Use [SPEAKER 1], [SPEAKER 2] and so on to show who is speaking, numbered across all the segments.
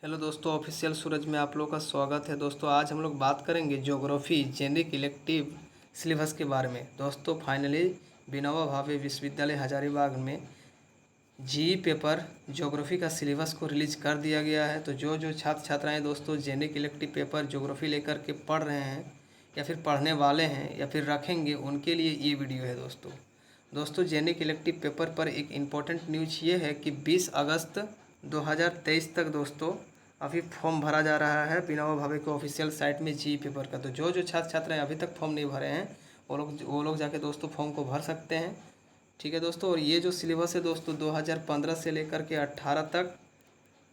[SPEAKER 1] Hello दोस्तों, official सूरज में आप लोगों का स्वागत है। दोस्तों आज हम लोग बात करेंगे ज्योग्राफी जेनरिक इलेक्टिव सिलेबस के बारे में। दोस्तों फाइनली विनोबा भावे विश्वविद्यालय हजारीबाग में जी पेपर ज्योग्राफी का सिलेबस को रिलीज कर दिया गया है। तो जो जो छात्र छात्राएं दोस्तों जेनरिक इलेक्टिव पेपर ज्योग्राफी लेकर के पढ़ रहे हैं या फिर पढ़ने वाले हैं या फिर रखेंगे, उनके लिए ये वीडियो है। दोस्तों जेनरिक इलेक्टिव पेपर पर एक इम्पॉर्टेंट न्यूज़ ये है कि 20 अगस्त 2023 तक दोस्तों अभी फॉर्म भरा जा रहा है विनोबा भावे के ऑफिशियल साइट में जी पेपर का। तो जो जो छात्र छात्राएं अभी तक फॉर्म नहीं भरे हैं वो लोग जाके दोस्तों फॉर्म को भर सकते हैं। ठीक है दोस्तों, और ये जो सिलेबस है दोस्तों 2015 से लेकर के 18 तक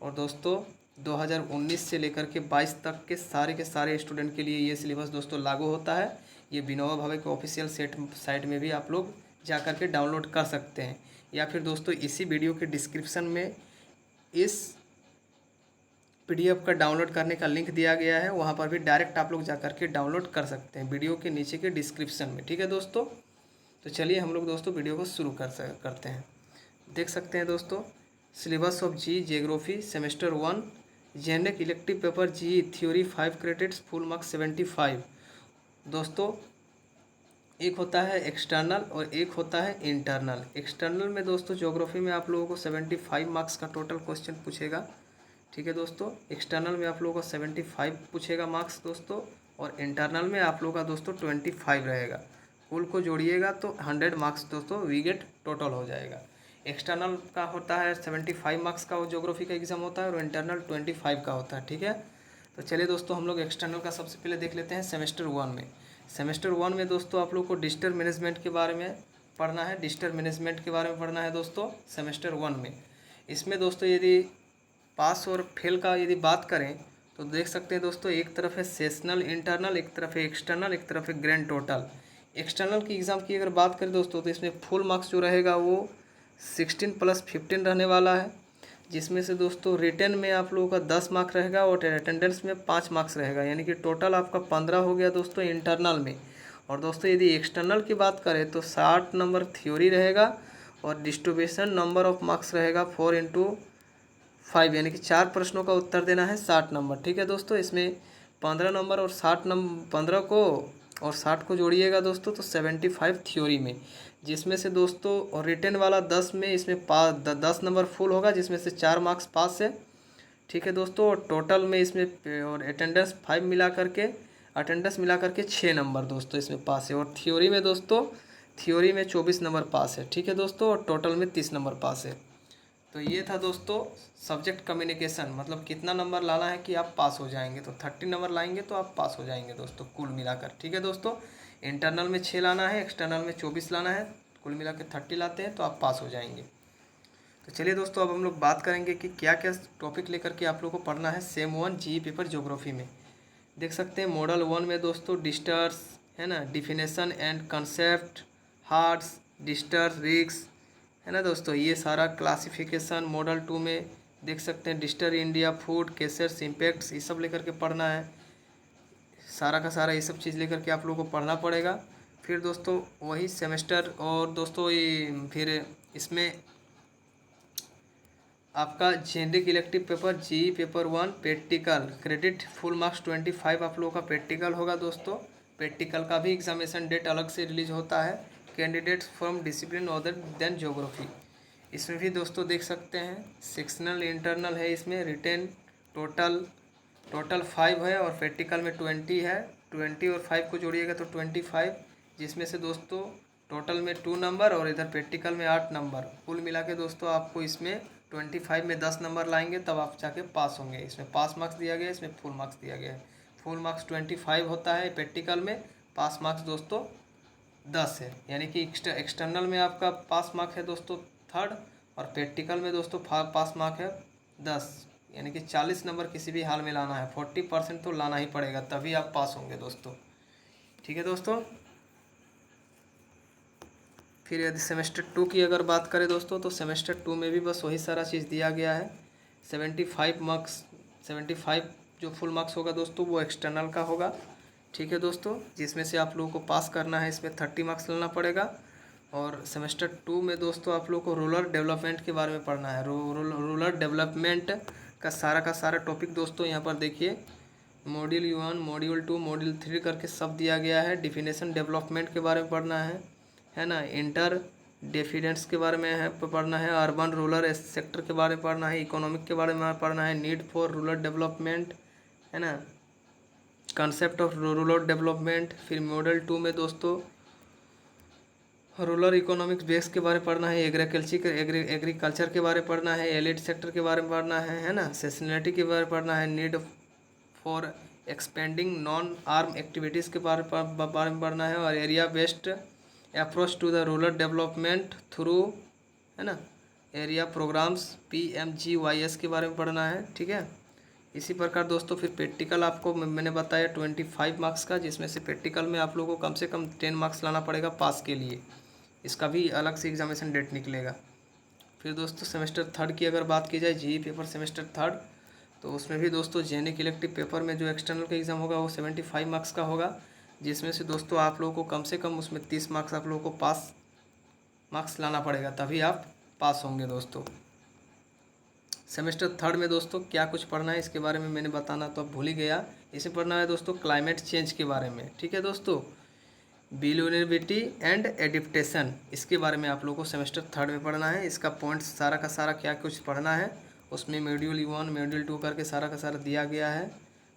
[SPEAKER 1] और दोस्तों 2019 से लेकर के 22 तक के सारे स्टूडेंट के लिए ये सिलेबस दोस्तों लागू होता है। ये विनोबा भावे के ऑफिशियल साइट में भी आप लोग जा कर के डाउनलोड कर सकते हैं, या फिर दोस्तों इसी वीडियो के डिस्क्रिप्शन में इस PDF का डाउनलोड करने का लिंक दिया गया है, वहाँ पर भी डायरेक्ट आप लोग जा कर के डाउनलोड कर सकते हैं वीडियो के नीचे के डिस्क्रिप्शन में। ठीक है दोस्तों, तो चलिए हम लोग दोस्तों वीडियो को शुरू करते हैं। देख सकते हैं दोस्तों syllabus of g geography semester 1 generic elective paper g theory 5 credits full marks 75। दोस्तों एक होता है एक्सटर्नल और एक होता है इंटरनल। एक्सटर्नल में दोस्तों ज्योग्राफी में आप लोगों को 75 मार्क्स का टोटल क्वेश्चन पूछेगा। ठीक है दोस्तों, एक्सटर्नल में आप लोगों का 75 पूछेगा मार्क्स दोस्तों, और इंटरनल में आप लोगों का दोस्तों 25 रहेगा। कुल को जोड़िएगा तो 100 मार्क्स दोस्तों वी गेट टोटल हो जाएगा। एक्सटर्नल का होता है 75 मार्क्स का वो ज्योग्राफी का एग्जाम होता है, और इंटरनल 25 का होता है। ठीक है, तो चलिए दोस्तों हम लोग एक्सटर्नल का सबसे पहले देख लेते हैं। सेमेस्टर वन में दोस्तों आप लोग को डिस्टर मैनेजमेंट के बारे में पढ़ना है। डिस्टर मैनेजमेंट के बारे में पढ़ना है दोस्तों सेमेस्टर 1 में। इसमें दोस्तों यदि पास और फेल का यदि बात करें तो देख सकते हैं दोस्तों, एक तरफ है सेशनल इंटरनल, एक तरफ है एक्सटर्नल, एक तरफ है ग्रैंड टोटल। एक्सटर्नल की एग्ज़ाम की अगर बात करें दोस्तों तो इसमें फुल मार्क्स जो रहेगा वो 16 + 15 रहने वाला है, जिसमें से दोस्तों रिटन में आप लोगों का 10 मार्क्स रहेगा और अटेंडेंस में 5 मार्क्स रहेगा, यानी कि टोटल आपका 15 हो गया दोस्तों इंटरनल में। और दोस्तों यदि एक्सटर्नल की बात करें तो 60 नंबर थ्योरी रहेगा और डिस्ट्रीब्यूशन नंबर ऑफ मार्क्स रहेगा 4 × 5, यानी कि 4 प्रश्नों का उत्तर देना है 60 नंबर। ठीक है दोस्तों, इसमें 15 नंबर और 15 को और 60 को जोड़िएगा दोस्तों तो 75 थ्योरी में, जिसमें से दोस्तों और रिटन वाला 10 में इसमें 10 नंबर फुल होगा, जिसमें से 4 मार्क्स पास है। ठीक है दोस्तों, और टोटल में इसमें और अटेंडेंस 5 मिला करके 6 नंबर दोस्तों इसमें पास है। और थ्योरी में दोस्तों 24 नंबर पास है। ठीक है दोस्तों, और टोटल में 30 नंबर पास है। तो ये था दोस्तों सब्जेक्ट कम्युनिकेशन, मतलब कितना नंबर लाना है कि आप पास हो जाएंगे। तो 30 नंबर लाएंगे तो आप पास हो जाएंगे दोस्तों कुल मिलाकर। ठीक है दोस्तों, इंटरनल में 6 लाना है, एक्सटर्नल में 24 लाना है, कुल मिलाकर 30 लाते हैं तो आप पास हो जाएंगे। तो चलिए दोस्तों अब हम लोग बात करेंगे कि क्या क्या टॉपिक लेकर के आप लोग को पढ़ना है सेम 1 जी पेपर ज्योग्राफी में। देख सकते हैं मॉडल 1 में दोस्तों डिस्टर्स है ना, डिफिनेशन एंड कंसेप्ट, हार्ड्स, डिस्टर, रिक्स है ना दोस्तों, ये सारा क्लासिफिकेशन। मॉडल 2 में देख सकते हैं डिस्टर इंडिया, फूड, केसेस, इम्पैक्ट्स, ये सब लेकर के पढ़ना है। सारा का सारा ये सब चीज़ लेकर के आप लोगों को पढ़ना पड़ेगा। फिर दोस्तों वही सेमेस्टर और दोस्तों ये फिर इसमें आपका generic elective paper G paper 1 practical credit full marks 25 आप लोगों का प्रैक्टिकल होगा दोस्तों। प्रैक्टिकल का भी एग्जामिनेशन डेट अलग से रिलीज होता है। Candidates from discipline other than geography, इसमें भी दोस्तों देख सकते हैं सेक्शनल इंटरनल है, इसमें रिटेन टोटल 5 है और प्रैक्टिकल में 20 है। 20 और 5 को जोड़िएगा तो 25, जिसमें से दोस्तों टोटल में 2 नंबर और इधर प्रैक्टिकल में 8 नंबर, कुल मिला के दोस्तों आपको इसमें 25 में 10 नंबर लाएंगे तब आप जाके पास होंगे। इसमें पास मार्क्स दिया गया है, इसमें फुल मार्क्स दिया गया है। फुल मार्क्स 25 होता है प्रैक्टिकल में, पास मार्क्स दोस्तों 10 है, यानी कि एक्सटर्नल में आपका पास मार्क है दोस्तों 3rd और प्रैक्टिकल में दोस्तों पास मार्क है 10, यानी कि 40 नंबर किसी भी हाल में लाना है। 40% तो लाना ही पड़ेगा तभी आप पास होंगे दोस्तों। ठीक है दोस्तों, फिर यदि सेमेस्टर 2 की अगर बात करें दोस्तों तो सेमेस्टर 2 में भी बस वही सारा चीज़ दिया गया है। 75 जो फुल मार्क्स होगा दोस्तों वो एक्सटर्नल का होगा। ठीक है दोस्तों, जिसमें से आप लोगों को पास करना है इसमें 30 मार्क्स लेना पड़ेगा। और सेमेस्टर 2 में दोस्तों आप लोग को रूरल डेवलपमेंट के बारे में पढ़ना है। रूरल डेवलपमेंट का सारा टॉपिक दोस्तों यहाँ पर देखिए, मॉड्यूल 1, मॉड्यूल 2, मॉड्यूल 3 करके सब दिया गया है। डिफिनेशन डेवलपमेंट के बारे में पढ़ना है ना, इंटर डिफिडेंस के बारे में है पढ़ना है, अर्बन रूरल सेक्टर के बारे में पढ़ना है, इकोनॉमिक के बारे में पढ़ना है, नीड फॉर रूरल डेवलपमेंट, है ना, कंसेप्ट ऑफ रूरल डेवलपमेंट। फिर मॉडल 2 में दोस्तों रूरल इकोनॉमिक्स बेस के बारे में पढ़ना है, एग्रीकल्चर के बारे में पढ़ना है, एलिड सेक्टर के बारे में पढ़ना है ना, सेशनलिटी के बारे में पढ़ना है, need for expanding non arm activities के बारे में पढ़ना है, और area based approach to the rural development through, है ना, एरिया प्रोग्राम्स PMGYS के बारे में पढ़ना है। ठीक है, इसी प्रकार दोस्तों फिर प्रैक्टिकल आपको मैंने बताया 25 मार्क्स का, जिसमें से प्रैक्टिकल में आप लोगों को कम से कम 10 मार्क्स लाना पड़ेगा पास के लिए। इसका भी अलग से एग्जामिनेशन डेट निकलेगा। फिर दोस्तों सेमेस्टर 3 की अगर बात की जाए, GE पेपर सेमेस्टर 3, तो उसमें भी दोस्तों जेनिक इलेक्टिव पेपर में जो एक्सटर्नल का एग्ज़ाम होगा वो 75 मार्क्स का होगा, जिसमें से दोस्तों आप लोगों को कम से कम उसमें 30 मार्क्स आप लोगों को पास मार्क्स लाना पड़ेगा, तभी आप पास होंगे दोस्तों। सेमेस्टर 3 में दोस्तों क्या कुछ पढ़ना है इसके बारे में मैंने बताना तो अब भूल ही गया। इसे पढ़ना है दोस्तों क्लाइमेट चेंज के बारे में। ठीक है दोस्तों, वल्नरेबिलिटी एंड एडिप्टेशन, इसके बारे में आप लोगों को सेमेस्टर 3 में पढ़ना है। इसका पॉइंट सारा का सारा क्या कुछ पढ़ना है, उसमें मॉड्यूल 1, मॉड्यूल 2 करके सारा का सारा दिया गया है।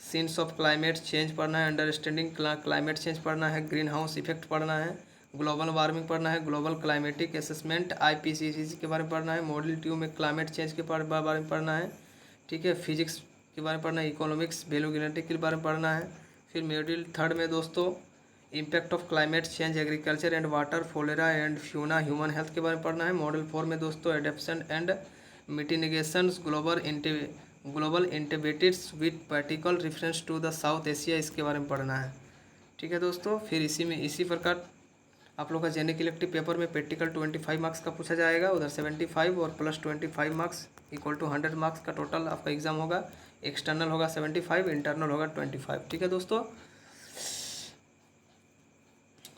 [SPEAKER 1] सीन्स ऑफ क्लाइमेट चेंज पढ़ना है, अंडरस्टैंडिंग क्लाइमेट चेंज पढ़ना है, ग्रीन हाउस इफेक्ट पढ़ना है, ग्लोबल वार्मिंग पढ़ना है, ग्लोबल क्लाइमेटिक असेसमेंट IPCC के बारे में पढ़ना है, मॉड्यूल 2 में क्लाइमेट चेंज के बारे में पढ़ना है। ठीक है, फिजिक्स के बारे में पढ़ना है, इकोनॉमिक्स वैल्यूगिनेटी के बारे में पढ़ना है। फिर मॉड्यूल 3 में दोस्तों impact of climate change agriculture and water, flora and fauna, human health के बारे में पढ़ना है। मॉडल 4 में दोस्तों adaptation and mitigation global integrateds with particle reference to the South Asia, इसके बारे में पढ़ना है। ठीक है दोस्तों, फिर इसी प्रकार आप लोग का जेनिक इलेक्टिव पेपर में प्रैक्टिकल 25 मार्क्स का पूछा जाएगा, उधर 75 और plus 25 marks equal to 100 marks का टोटल आपका एग्जाम होगा। एक्सटर्नल होगा 75, इंटरनल होगा 25। ठीक है दोस्तों,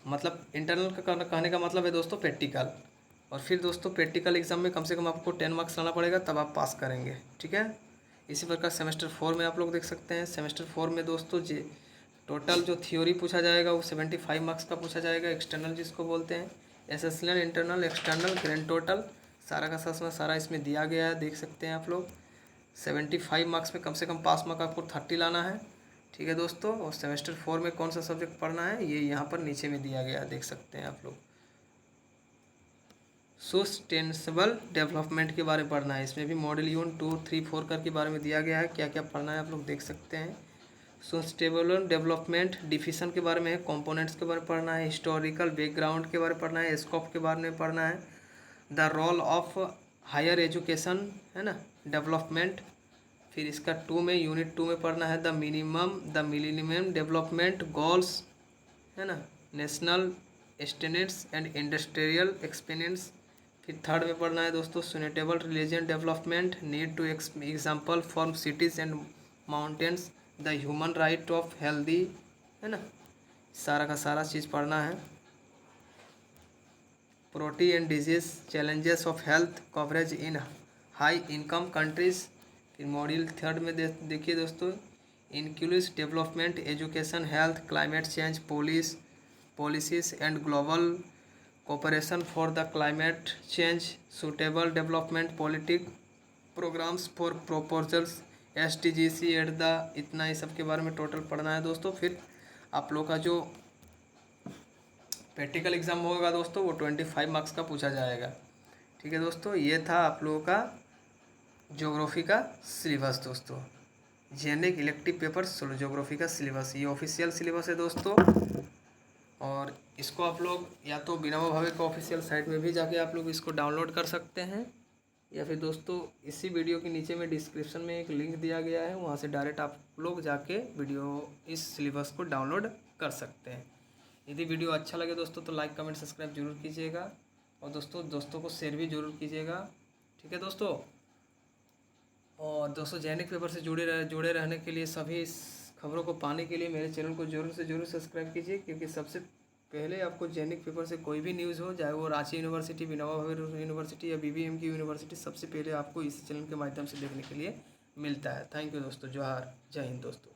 [SPEAKER 1] मतलब इंटरनल का कहने का मतलब है दोस्तों प्रैक्टिकल, और फिर दोस्तों प्रैक्टिकल एग्जाम में कम से कम आपको 10 मार्क्स लाना पड़ेगा, तब आप पास करेंगे। ठीक है, इसी प्रकार सेमेस्टर 4 में आप लोग देख सकते हैं। सेमेस्टर 4 में दोस्तों टोटल जो थ्योरी पूछा जाएगा वो 75 मार्क्स का पूछा जाएगा, एक्सटर्नल जिसको बोलते हैं, एसेशनल, इंटरनल, एक्सटर्नल, ग्रैंड टोटल सारा का सारा इसमें दिया गया है, देख सकते हैं आप लोग। 75 मार्क्स में कम से कम पास मार्क आपको 30 लाना है। ठीक है दोस्तों, और सेमेस्टर 4 में कौन सा सब्जेक्ट पढ़ना है ये यहाँ पर नीचे में दिया गया है, देख सकते हैं आप लोग। सस्टेनेबल डेवलपमेंट के बारे में पढ़ना है, इसमें भी मॉडल 1, 2, 3, 4 करके बारे में दिया गया है, क्या क्या पढ़ना है आप लोग देख सकते हैं। सस्टेनेबल डेवलपमेंट डिफिशन के बारे में है, कंपोनेंट्स के बारे में पढ़ना है, हिस्टोरिकल बैकग्राउंड के बारे में पढ़ना है, स्कोप के बारे में पढ़ना है, the role of higher education, है ना, डेवलपमेंट। फिर इसका 2 में यूनिट 2 में पढ़ना है द मिलेनियम डेवलपमेंट गोल्स, है ना, national standards and industrial experience. फिर 3rd में पढ़ना है दोस्तों sustainable religion development, need to example for cities and mountains, the human right of healthy, है ना, सारा का सारा चीज़ पढ़ना है। Poverty and disease challenges of health coverage in high income countries. फिर मॉड्यूल 3 में देखिए दोस्तों inclusive development, education, health, climate change policies and global cooperation for the climate change, suitable development politic programs for proposals, SDGC at the, इतना ही सब के बारे में टोटल पढ़ना है दोस्तों। फिर आप लोग का जो प्रैक्टिकल एग्ज़ाम होगा दोस्तों वो 25 मार्क्स का पूछा जाएगा। ठीक है दोस्तों, ये था आप लोगों का ज्योग्राफी का सिलेबस दोस्तों, जेनिक इलेक्टिव पेपर ज्योग्राफी का सिलेबस, ये ऑफिशियल सिलेबस है दोस्तों। और इसको आप लोग या तो विनोबा भावे का ऑफिशियल साइट में भी जाके आप लोग इसको डाउनलोड कर सकते हैं, या फिर दोस्तों इसी वीडियो के नीचे में डिस्क्रिप्शन में एक लिंक दिया गया है, वहाँ से डायरेक्ट आप लोग जाके इस सिलेबस को डाउनलोड कर सकते हैं। यदि वीडियो अच्छा लगे दोस्तों तो लाइक कमेंट सब्सक्राइब जरूर कीजिएगा, और दोस्तों को शेयर भी जरूर कीजिएगा। ठीक है दोस्तों, और दोस्तों जेनिक पेपर से जुड़े रहने के लिए, सभी खबरों को पाने के लिए मेरे चैनल को जरूर से जरूर सब्सक्राइब कीजिए, क्योंकि सबसे पहले आपको जेनिक पेपर से कोई भी न्यूज़ हो, चाहे वो रांची यूनिवर्सिटी, विनोबा भावे यूनिवर्सिटी या BBM की यूनिवर्सिटी, सबसे पहले आपको इस चैनल के माध्यम से देखने के लिए मिलता है। थैंक यू दोस्तों। जोहार, जय हिंद दोस्तों।